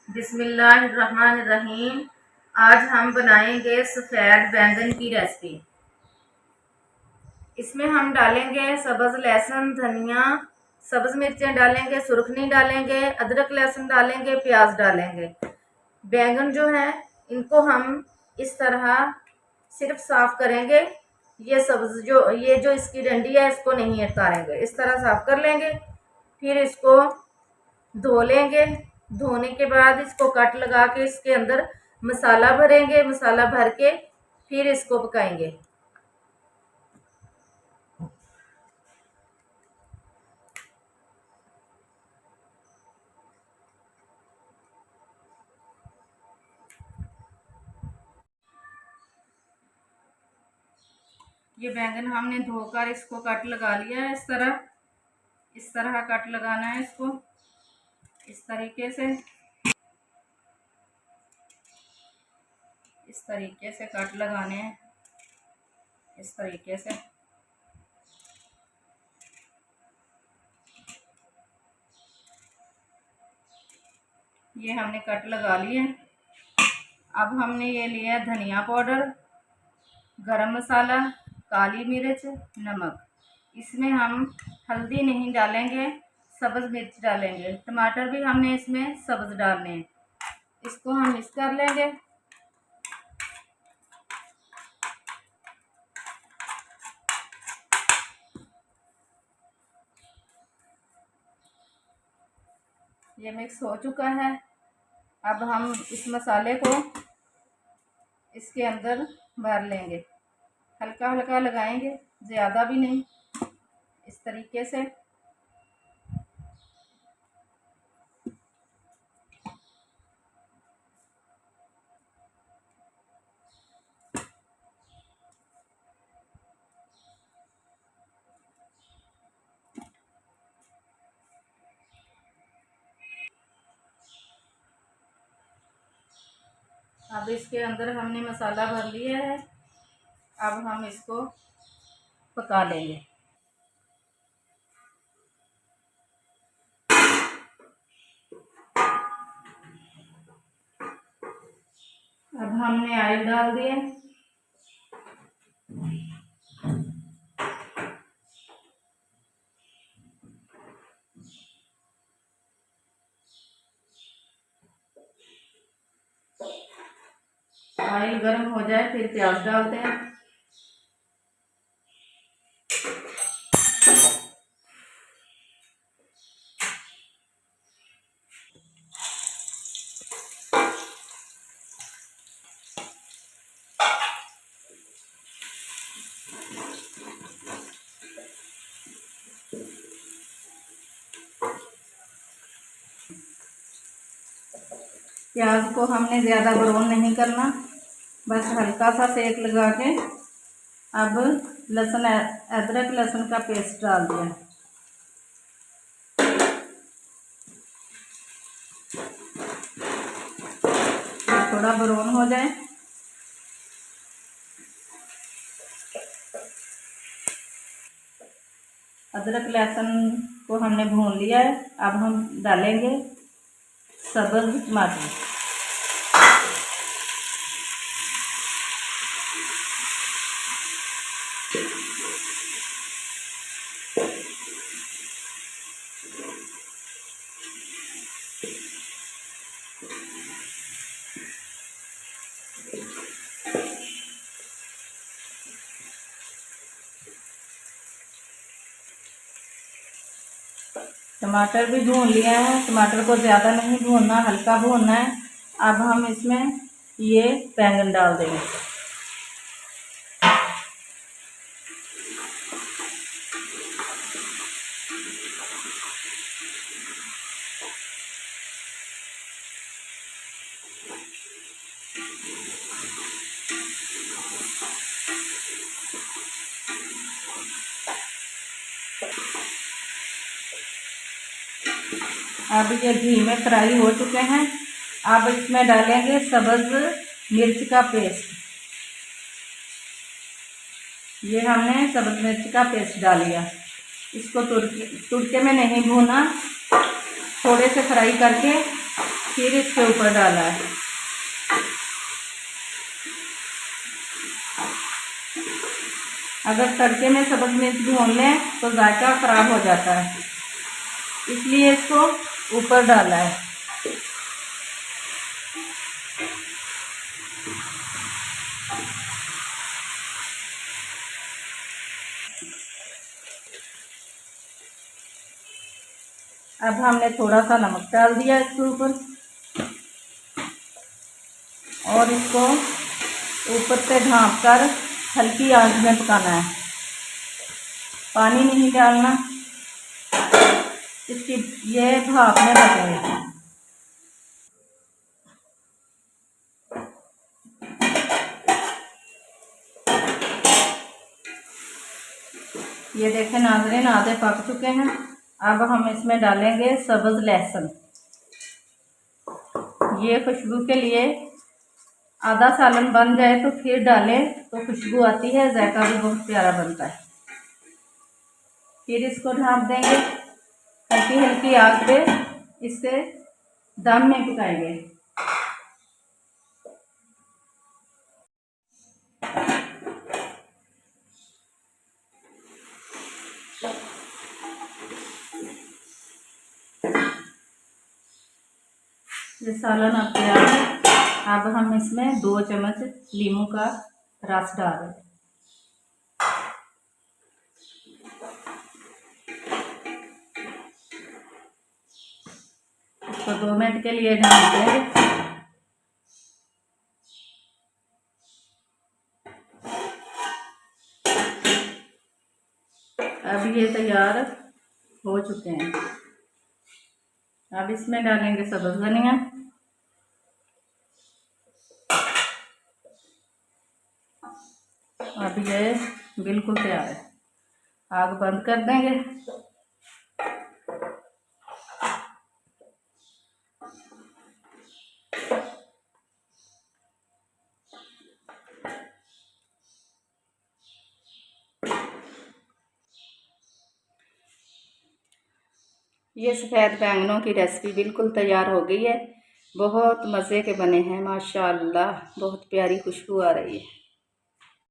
बिस्मिल्लाहिर्रहमानिर्रहीम। आज हम बनाएंगे सफ़ेद बैंगन की रेसिपी। इसमें हम डालेंगे सब्ज़ लहसुन, धनिया, सब्ज़ मिर्चें डालेंगे, सुरखनी डालेंगे, अदरक लहसुन डालेंगे, प्याज डालेंगे। बैंगन जो है इनको हम इस तरह सिर्फ साफ़ करेंगे। ये जो इसकी डंडी है इसको नहीं उतारेंगे, इस तरह साफ़ कर लेंगे। फिर इसको धो लेंगे। धोने के बाद इसको कट लगा के इसके अंदर मसाला भरेंगे। मसाला भर के फिर इसको पकाएंगे। ये बैंगन हमने धोकर इसको कट लगा लिया है। इस तरह कट लगाना है इसको, इस तरीके से, इस तरीके से कट लगाने हैं, इस तरीके से। ये हमने कट लगा लिए। अब हमने ये लिया धनिया पाउडर, गरम मसाला, काली मिर्च, नमक। इसमें हम हल्दी नहीं डालेंगे, सब्ज़ मिर्च डालेंगे। टमाटर भी हमने इसमें सब्ज़ डालने हैं। इसको हम मिक्स कर लेंगे। ये मिक्स हो चुका है। अब हम इस मसाले को इसके अंदर भर लेंगे। हल्का हल्का लगाएंगे, ज़्यादा भी नहीं, इस तरीके से। अब इसके अंदर हमने मसाला भर लिया है। अब हम इसको पका लेंगे। अब हमने ऑयल डाल दिया। ऑयल गर्म हो जाए फिर प्याज डालते हैं। प्याज को हमने ज़्यादा ब्राउन नहीं करना, बस हल्का सा सेक लगा के अब अदरक लहसुन का पेस्ट डाल दिया। थोड़ा ब्राउन हो जाए। अदरक लहसुन को हमने भून लिया है। अब हम डालेंगे सब्ज़ टमाटर। टमाटर भी भून लिया है। टमाटर को ज़्यादा नहीं भूनना, हल्का भूनना है। अब हम इसमें ये बैंगन डाल देंगे। अब ये घी में फ्राई हो चुके हैं। अब इसमें डालेंगे सब्ज़ मिर्च का पेस्ट। ये हमने सब्ज़ मिर्च का पेस्ट डाल लिया। इसको तुड़के में नहीं भूना, थोड़े से फ्राई करके फिर इसके ऊपर डाला है। अगर तड़के में सब्ज़ मिर्च भून लें तो जायका ख़राब हो जाता है, इसलिए इसको ऊपर डाला है। अब हमने थोड़ा सा नमक डाल दिया इसके ऊपर और इसको ऊपर से ढाँप कर हल्की आंच में पकाना है। पानी नहीं डालना, इसकी ये भाप में पकेंगे। ये देखें नाज़रीन, आधे पक चुके हैं। अब हम इसमें डालेंगे सब्ज़ लहसुन। ये खुशबू के लिए आधा सालन बन जाए तो फिर डालें तो खुशबू आती है, जायका भी बहुत प्यारा बनता है। फिर इसको ढाँप देंगे, हल्की हल्की आग पे इसे दम में पकाएंगे। ये सालन अब तैयार है। अब हम इसमें 2 चम्मच नींबू का रस डाल दें। इसको 2 मिनट के लिए ढक देंगे। अब ये तैयार हो चुके हैं। अब इसमें डालेंगे सब्ज़ धनिया। अब ये बिल्कुल तैयार है। आग बंद कर देंगे। ये सफ़ेद बैंगनों की रेसिपी बिल्कुल तैयार हो गई है। बहुत मज़े के बने हैं माशाअल्लाह, बहुत प्यारी खुशबू आ रही है।